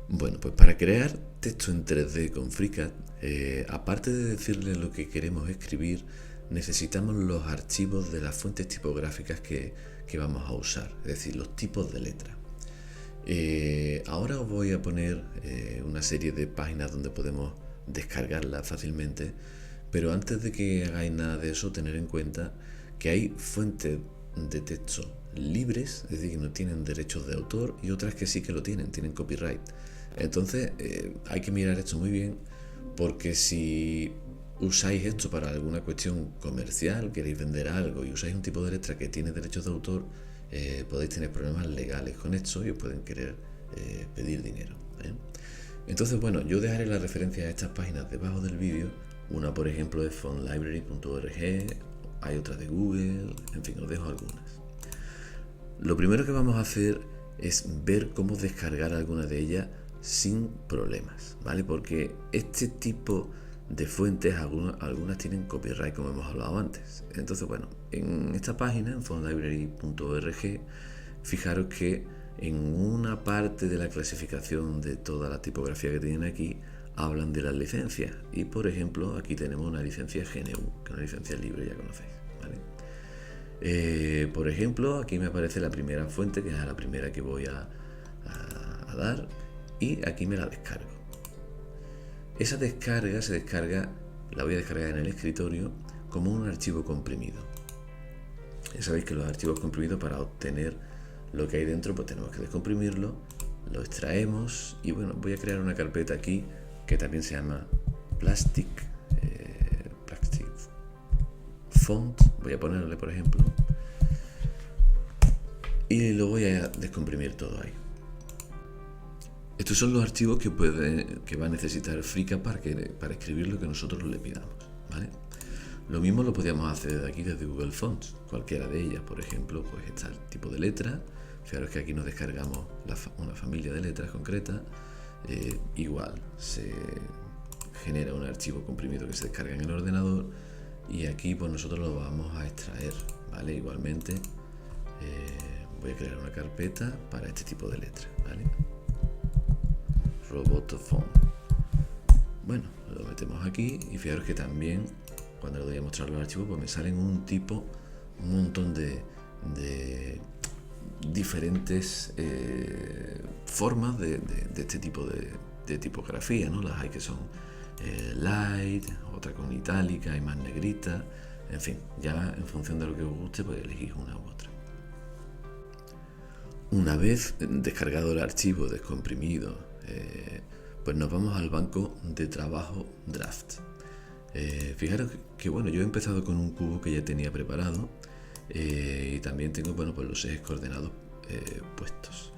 Bueno, pues para crear texto en 3D con FreeCAD, aparte de decirle lo que queremos escribir, necesitamos los archivos de las fuentes tipográficas que vamos a usar, es decir, los tipos de letra. Ahora os voy a poner una serie de páginas donde podemos descargarla fácilmente, pero antes de que hagáis nada de eso, tener en cuenta que hay fuentes de texto libres, es decir, que no tienen derechos de autor, y otras que sí que lo tienen copyright. Entonces hay que mirar esto muy bien, porque si usáis esto para alguna cuestión comercial, queréis vender algo y usáis un tipo de letra que tiene derechos de autor, podéis tener problemas legales con esto y os pueden querer pedir dinero. Entonces, bueno, yo dejaré la referencia a estas páginas debajo del vídeo. Una, por ejemplo, es fontlibrary.org, hay otras de Google, en fin, os dejo algunas. Lo primero que vamos a hacer es ver cómo descargar alguna de ellas sin problemas, ¿vale? Porque este tipo de fuentes, algunas tienen copyright, como hemos hablado antes. Entonces, bueno, en esta página, en fontlibrary.org, fijaros que en una parte de la clasificación de toda la tipografía que tienen aquí, hablan de las licencias. Y, por ejemplo, aquí tenemos una licencia GNU, que es una licencia libre, ya conocéis, ¿vale? Por ejemplo, aquí me aparece la primera fuente, que es la primera que voy a dar, y aquí me la descargo. Esa descarga la voy a descargar en el escritorio como un archivo comprimido. Ya sabéis que los archivos comprimidos, para obtener lo que hay dentro, pues tenemos que descomprimirlo, lo extraemos y bueno, voy a crear una carpeta aquí que también se llama Plastic Font, voy a ponerle por ejemplo, y lo voy a descomprimir todo ahí. Estos son los archivos que va a necesitar FreeCAD para escribir lo que nosotros le pidamos, ¿vale? Lo mismo lo podríamos hacer desde aquí, desde Google Fonts, cualquiera de ellas. Por ejemplo, pues está el tipo de letra. Fijaros que aquí nos descargamos una familia de letras concreta. Igual se genera un archivo comprimido que se descarga en el ordenador y aquí pues nosotros lo vamos a extraer, ¿vale? Igualmente voy a crear una carpeta para este tipo de letra, ¿vale? Robotophone. Bueno, lo metemos aquí y fijaros que también cuando le doy a mostrar los archivos pues me salen un montón de diferentes formas de este tipo de tipografía, ¿no? Las hay que son light, otra con itálica y más negrita, en fin, ya en función de lo que os guste pues elegís una u otra. Una vez descargado el archivo, descomprimido, pues nos vamos al banco de trabajo Draft. Fijaros que bueno, yo he empezado con un cubo que ya tenía preparado y también tengo bueno, pues los ejes coordenados puestos.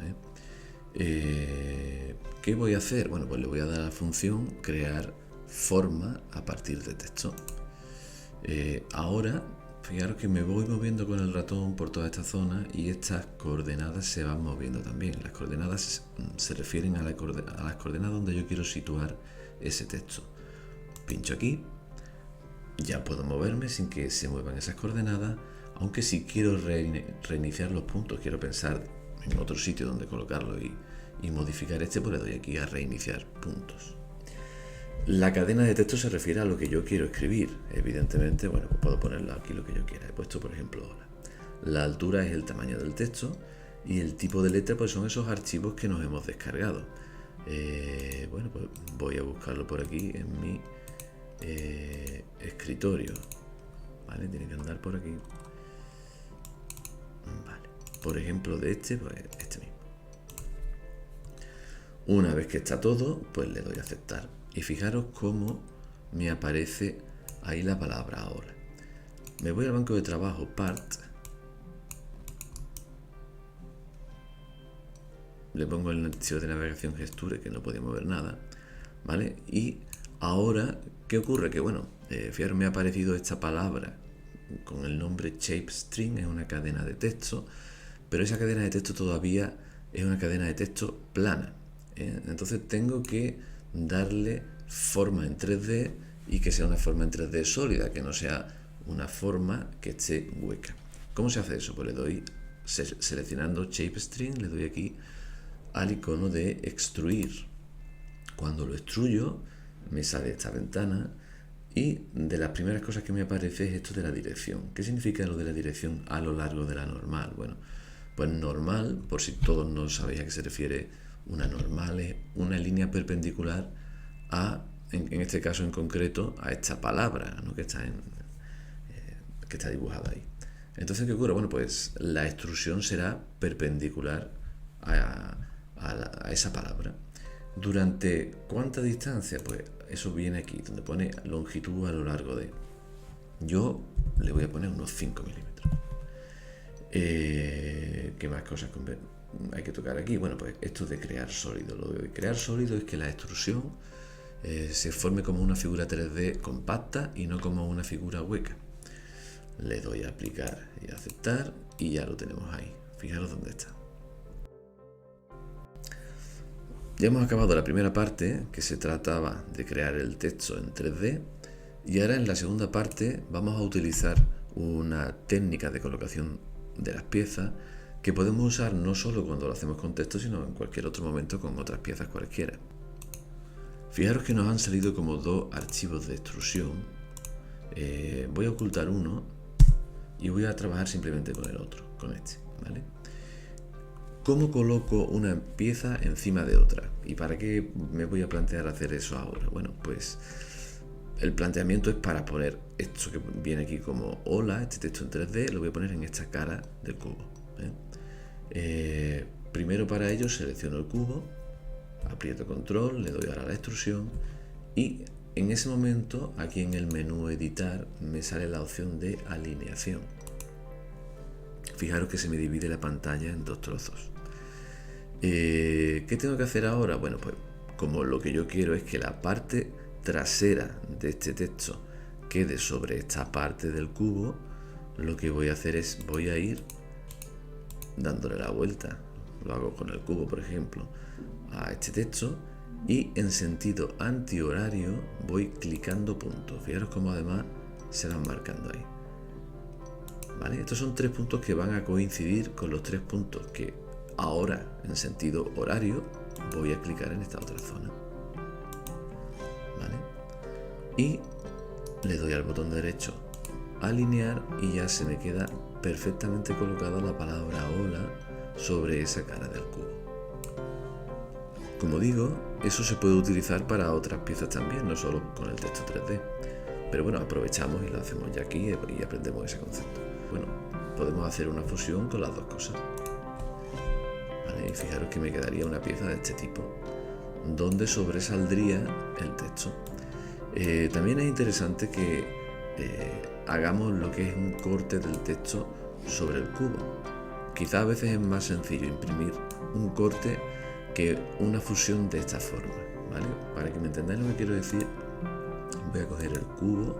¿Qué voy a hacer? Bueno, pues le voy a dar a la función crear forma a partir de texto. Ahora, fijaros que me voy moviendo con el ratón por toda esta zona y estas coordenadas se van moviendo también. Las coordenadas se refieren a las coordenadas donde yo quiero situar ese texto. Pincho aquí, ya puedo moverme sin que se muevan esas coordenadas, aunque si quiero reiniciar los puntos, quiero pensar en otro sitio donde colocarlo y modificar este, pues le doy aquí a reiniciar puntos. La cadena de texto se refiere a lo que yo quiero escribir. Evidentemente, bueno, pues puedo ponerlo aquí lo que yo quiera. He puesto, por ejemplo, hola. La altura es el tamaño del texto y el tipo de letra pues son esos archivos que nos hemos descargado. Bueno, pues voy a buscarlo por aquí en mi escritorio. Vale, tiene que andar por aquí. Vale, por ejemplo de este, pues este mismo. Una vez que está todo, pues le doy a aceptar. Y fijaros cómo me aparece ahí la palabra ahora. Me voy al banco de trabajo, Part. Le pongo el archivo de navegación Gesture, que no podía mover nada, ¿vale? Y ahora, ¿qué ocurre? Que bueno, fijaros, me ha aparecido esta palabra con el nombre ShapeString, es una cadena de texto, pero esa cadena de texto todavía es una cadena de texto plana. Entonces tengo que darle forma en 3D y que sea una forma en 3D sólida, que no sea una forma que esté hueca. ¿Cómo se hace eso? Pues le doy, seleccionando ShapeString, le doy aquí al icono de extruir, Cuando lo extruyo, me sale esta ventana y de las primeras cosas que me aparece es esto de la dirección. ¿Qué significa lo de la dirección a lo largo de la normal? Bueno, pues normal, por si todos no sabéis a qué se refiere, una normal es una línea perpendicular a, en este caso en concreto, a esta palabra, ¿no? que está dibujada ahí. Entonces, ¿qué ocurre? Bueno, pues la extrusión será perpendicular a esa palabra. ¿Durante cuánta distancia? Pues eso viene aquí, donde pone longitud a lo largo de. Yo le voy a poner unos 5 milímetros. ¿Qué más cosas hay que tocar aquí? Bueno, pues esto de crear sólido. Lo de crear sólido es que la extrusión se forme como una figura 3D compacta y no como una figura hueca. Le doy a aplicar y a aceptar y ya lo tenemos ahí. Fijaros dónde está. Ya hemos acabado la primera parte, que se trataba de crear el texto en 3D, y ahora en la segunda parte vamos a utilizar una técnica de colocación de las piezas que podemos usar no solo cuando lo hacemos con texto, sino en cualquier otro momento con otras piezas cualquiera. Fijaros que nos han salido como dos archivos de extrusión. Voy a ocultar uno y voy a trabajar simplemente con el otro, con este, ¿vale? ¿Cómo coloco una pieza encima de otra? ¿Y para qué me voy a plantear hacer eso ahora? Bueno, pues el planteamiento es para poner esto que viene aquí como hola, este texto en 3D, lo voy a poner en esta cara del cubo. Primero para ello selecciono el cubo, aprieto control, le doy ahora a la extrusión y en ese momento aquí en el menú editar me sale la opción de alineación. Fijaros que se me divide la pantalla en dos trozos. ¿Qué tengo que hacer ahora? Bueno, pues como lo que yo quiero es que la parte trasera de este texto quede sobre esta parte del cubo, lo que voy a hacer es, voy a ir dándole la vuelta, lo hago con el cubo por ejemplo, a este texto y en sentido antihorario voy clicando puntos. Fijaros cómo además se van marcando ahí. ¿Vale? Estos son 3 puntos que van a coincidir con los 3 puntos que ahora en sentido horario voy a clicar en esta otra zona. ¿Vale? Y le doy al botón derecho alinear y ya se me queda perfectamente colocada la palabra hola sobre esa cara del cubo. Como digo, eso se puede utilizar para otras piezas también, no solo con el texto 3D. Pero bueno, aprovechamos y lo hacemos ya aquí y aprendemos ese concepto. Bueno, podemos hacer una fusión con las dos cosas. ¿Vale? Y fijaros que me quedaría una pieza de este tipo, donde sobresaldría el texto. También es interesante que hagamos lo que es un corte del texto sobre el cubo. Quizá a veces es más sencillo imprimir un corte que una fusión de esta forma, ¿vale? Para que me entendáis lo que quiero decir, voy a coger el cubo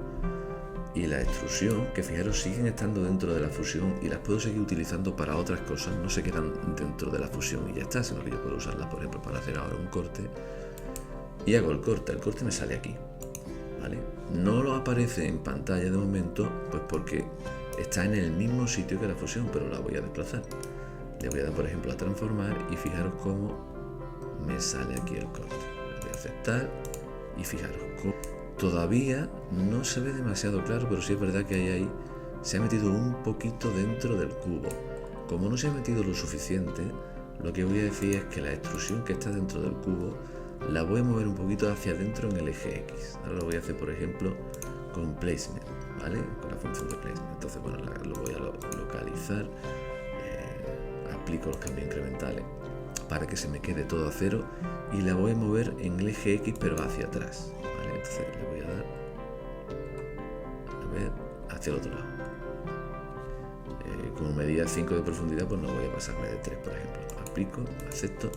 y la extrusión, que fijaros siguen estando dentro de la fusión y las puedo seguir utilizando para otras cosas, no se quedan dentro de la fusión y ya está, sino que yo puedo usarlas, por ejemplo, para hacer ahora un corte y hago el corte me sale aquí, ¿vale? No lo aparece en pantalla de momento, pues porque está en el mismo sitio que la fusión, pero la voy a desplazar. Le voy a dar, por ejemplo, a transformar y fijaros cómo me sale aquí el corte. Le voy a aceptar y fijaros cómo todavía no se ve demasiado claro, pero sí es verdad que ahí se ha metido un poquito dentro del cubo. Como no se ha metido lo suficiente, lo que voy a decir es que la extrusión que está dentro del cubo la voy a mover un poquito hacia adentro en el eje X. Ahora lo voy a hacer, por ejemplo, con placement, ¿vale? Con la función de placement. Entonces, bueno, lo voy a localizar, aplico los cambios incrementales para que se me quede todo a cero y la voy a mover en el eje X pero hacia atrás, ¿vale? Entonces le voy a dar, a ver, hacia el otro lado. Como medida 5 de profundidad, pues no voy a pasarme de 3, por ejemplo. Aplico, acepto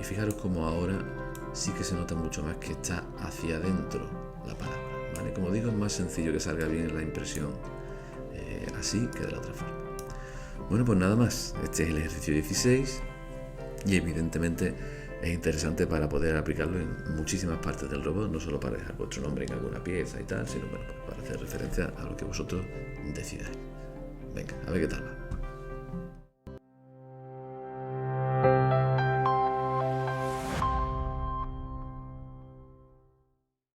y fijaros como ahora sí que se nota mucho más que está hacia adentro la palabra, ¿vale? Como digo, es más sencillo que salga bien la impresión así que de la otra forma. Bueno, pues nada más, este es el ejercicio 16 y evidentemente es interesante para poder aplicarlo en muchísimas partes del robot, no solo para dejar vuestro nombre en alguna pieza y tal, sino bueno, pues para hacer referencia a lo que vosotros decidáis. Venga, a ver qué tal va.